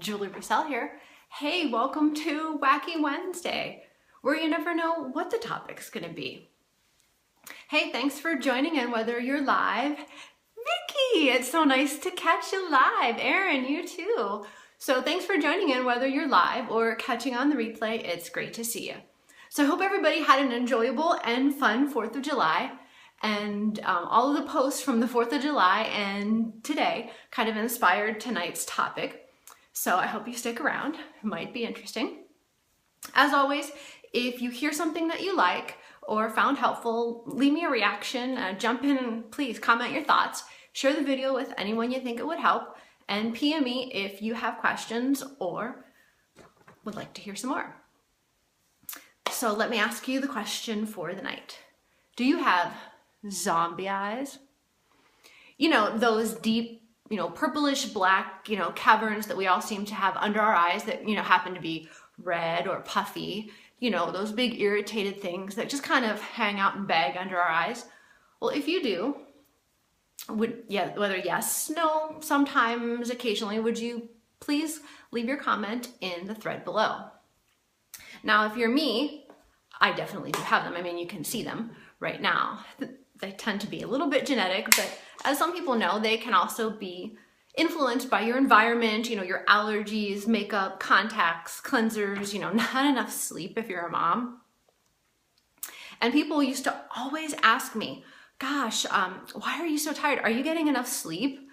Julie Roussel here. Hey, welcome to Wacky Wednesday, where you never know what the topic's gonna be. Hey, thanks for joining in, whether you're live. Vicky, it's so nice to catch you live. Erin, you too. So thanks for joining in, whether you're live or catching on the replay. It's great to see you. So I hope everybody had an enjoyable and fun 4th of July. And all of the posts from the 4th of July and today kind of inspired tonight's topic. So I hope you stick around. It might be interesting. As always, if you hear something that you like or found helpful, leave me a reaction, jump in and please comment your thoughts, share the video with anyone you think it would help, and PM me if you have questions or would like to hear some more. So let me ask you the question for the night. Do you have zombie eyes? You know, those deep, purplish black, caverns that we all seem to have under our eyes that, happen to be red or puffy, those big irritated things that just kind of hang out and bag under our eyes. Well, if you do, whether yes, no, sometimes, occasionally, would you please leave your comment in the thread below. Now, if you're me, I definitely do have them. I mean, you can see them right now. They tend to be a little bit genetic, but as some people know, they can also be influenced by your environment, your allergies, makeup, contacts, cleansers, not enough sleep if you're a mom. And people used to always ask me, gosh, why are you so tired? Are you getting enough sleep?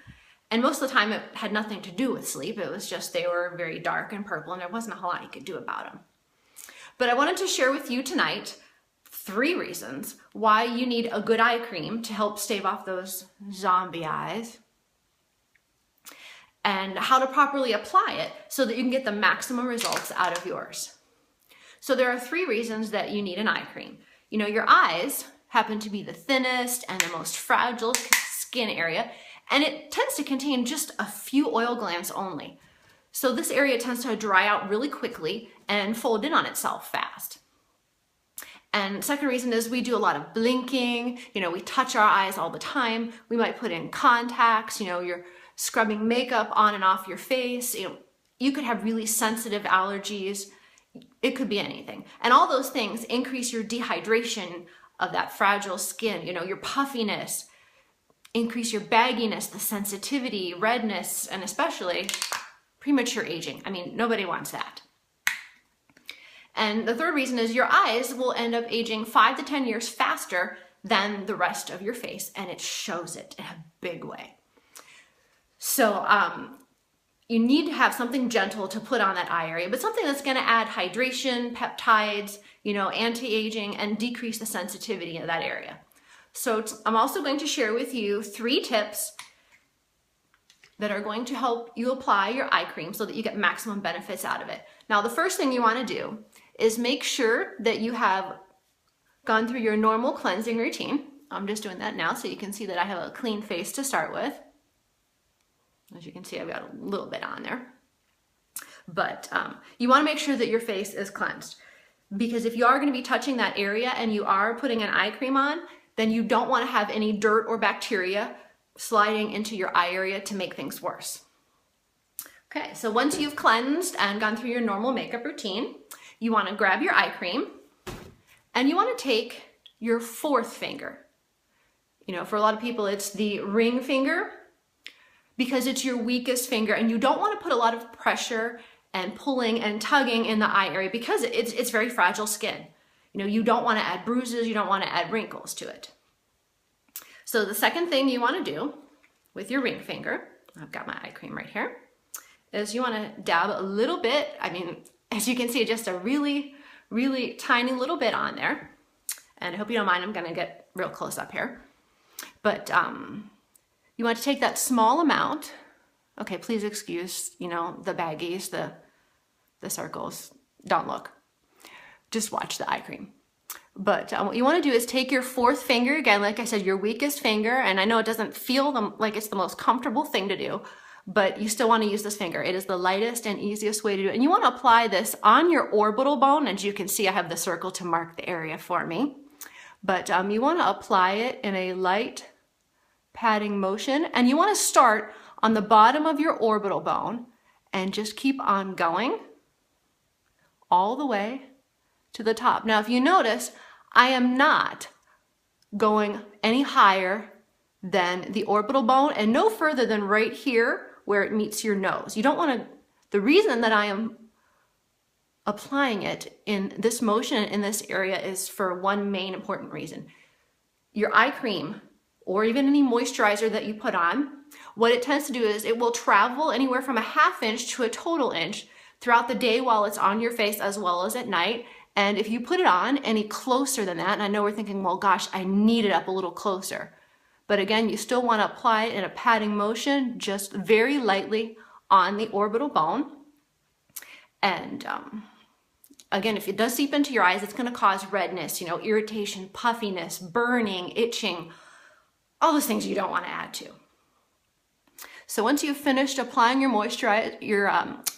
And most of the time it had nothing to do with sleep. It was just they were very dark and purple and there wasn't a whole lot you could do about them. But I wanted to share with you tonight 3 reasons why you need a good eye cream to help stave off those zombie eyes, and how to properly apply it so that you can get the maximum results out of yours. So there are 3 reasons that you need an eye cream. Your eyes happen to be the thinnest and the most fragile skin area, and it tends to contain just a few oil glands only. So this area tends to dry out really quickly and fold in on itself fast. And second reason is we do a lot of blinking, we touch our eyes all the time. We might put in contacts, you're scrubbing makeup on and off your face. You could have really sensitive allergies. It could be anything. And all those things increase your dehydration of that fragile skin, your puffiness, increase your bagginess, the sensitivity, redness, and especially premature aging. I mean, nobody wants that. And the third reason is your eyes will end up aging 5 to 10 years faster than the rest of your face, and it shows it in a big way. So you need to have something gentle to put on that eye area, but something that's going to add hydration, peptides, anti-aging, and decrease the sensitivity of that area. So I'm also going to share with you 3 tips that are going to help you apply your eye cream so that you get maximum benefits out of it. Now, the first thing you want to do is make sure that you have gone through your normal cleansing routine. I'm just doing that now so you can see that I have a clean face to start with. As you can see, I've got a little bit on there. But you want to make sure that your face is cleansed, because if you are going to be touching that area and you are putting an eye cream on, then you don't want to have any dirt or bacteria sliding into your eye area to make things worse. Okay, so once you've cleansed and gone through your normal makeup routine, you want to grab your eye cream and you want to take your 4th finger. For a lot of people, it's the ring finger because it's your weakest finger, and you don't want to put a lot of pressure and pulling and tugging in the eye area because it's very fragile skin. You don't want to add bruises, you don't want to add wrinkles to it. So the second thing you want to do with your ring finger, I've got my eye cream right here, is you want to dab a little bit. I mean, as you can see, just a really, really tiny little bit on there. And I hope you don't mind, I'm going to get real close up here. But you want to take that small amount. Okay, please excuse, the baggies, the circles. Don't look. Just watch the eye cream. But what you want to do is take your 4th finger, again, like I said, your weakest finger, and I know it doesn't feel like it's the most comfortable thing to do, but you still want to use this finger. It is the lightest and easiest way to do it. And you want to apply this on your orbital bone. As you can see, I have the circle to mark the area for me. But you want to apply it in a light patting motion, and you want to start on the bottom of your orbital bone and just keep on going all the way to the top. Now, if you notice, I am not going any higher than the orbital bone and no further than right here where it meets your nose. You don't want to, the reason that I am applying it in this motion in this area is for one main important reason. Your eye cream or even any moisturizer that you put on, what it tends to do is it will travel anywhere from a ½ inch to a total inch throughout the day while it's on your face as well as at night. And if you put it on any closer than that, and I know we're thinking, well, gosh, I need it up a little closer. But again, you still want to apply it in a patting motion, just very lightly on the orbital bone. And again, if it does seep into your eyes, it's going to cause redness, you know, irritation, puffiness, burning, itching, all those things you don't want to add to. So once you've finished applying your moisturizer, your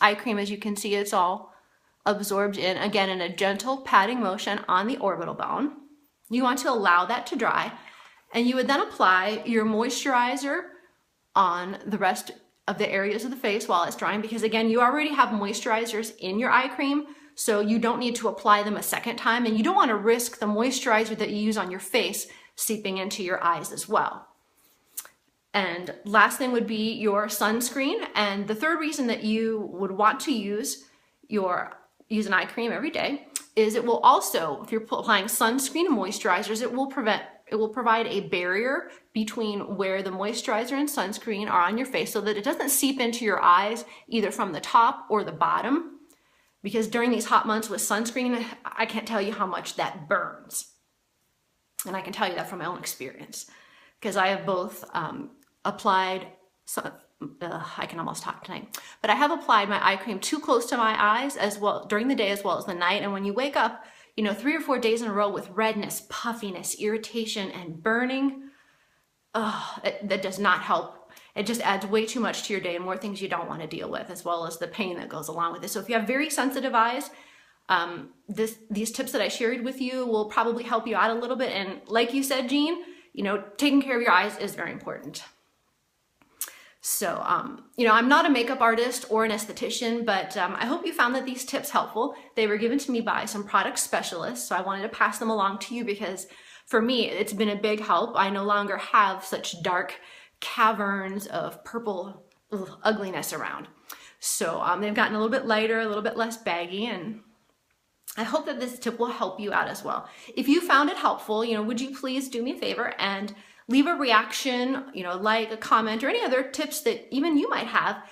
eye cream, as you can see, it's all absorbed in, again, in a gentle patting motion on the orbital bone. You want to allow that to dry, and you would then apply your moisturizer on the rest of the areas of the face while it's drying, because again, you already have moisturizers in your eye cream, so you don't need to apply them a second time, and you don't want to risk the moisturizer that you use on your face seeping into your eyes as well. And last thing would be your sunscreen. And the third reason that you would want to use an eye cream every day is it will also, if you're applying sunscreen and moisturizers, it will provide a barrier between where the moisturizer and sunscreen are on your face so that it doesn't seep into your eyes either from the top or the bottom. Because during these hot months with sunscreen, I can't tell you how much that burns. And I can tell you that from my own experience, because I have both applied, I can almost talk tonight, but I have applied my eye cream too close to my eyes as well during the day as well as the night. And when you wake up, you know, 3 or 4 days in a row with redness, puffiness, irritation, and burning, that does not help. It just adds way too much to your day and more things you don't want to deal with, as well as the pain that goes along with it. So if you have very sensitive eyes, these tips that I shared with you will probably help you out a little bit. And like you said, Jean, you know, taking care of your eyes is very important. So, you know, I'm not a makeup artist or an esthetician, but I hope you found that these tips helpful. They were given to me by some product specialists, so I wanted to pass them along to you because for me, it's been a big help. I no longer have such dark caverns of purple ugliness around. So they've gotten a little bit lighter, a little bit less baggy, and I hope that this tip will help you out as well. If you found it helpful, you know, would you please do me a favor and leave a reaction, you know, like a comment or any other tips that even you might have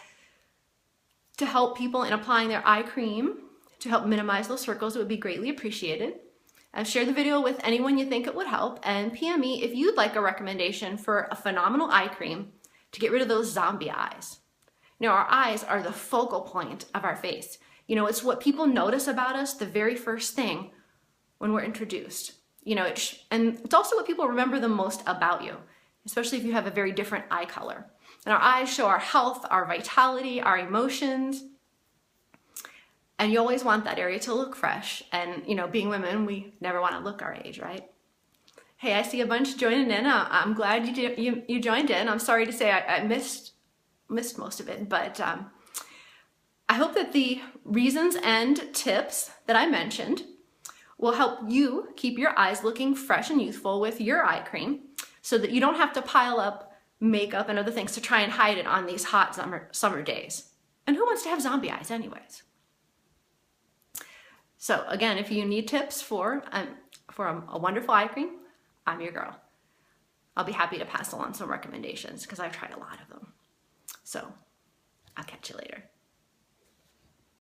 to help people in applying their eye cream to help minimize those circles. It would be greatly appreciated. Share the video with anyone you think it would help, and PM me if you'd like a recommendation for a phenomenal eye cream to get rid of those zombie eyes. You know, our eyes are the focal point of our face. You know, it's what people notice about us the very first thing when we're introduced. You know, and it's also what people remember the most about you, especially if you have a very different eye color. And our eyes show our health, our vitality, our emotions. And you always want that area to look fresh. And, you know, being women, we never want to look our age, right? Hey, I see a bunch joining in. I'm glad you joined in. I'm sorry to say I missed most of it, but I hope that the reasons and tips that I mentioned will help you keep your eyes looking fresh and youthful with your eye cream so that you don't have to pile up makeup and other things to try and hide it on these hot summer days. And who wants to have zombie eyes anyways? So again, if you need tips for a wonderful eye cream, I'm your girl. I'll be happy to pass along some recommendations because I've tried a lot of them. So I'll catch you later.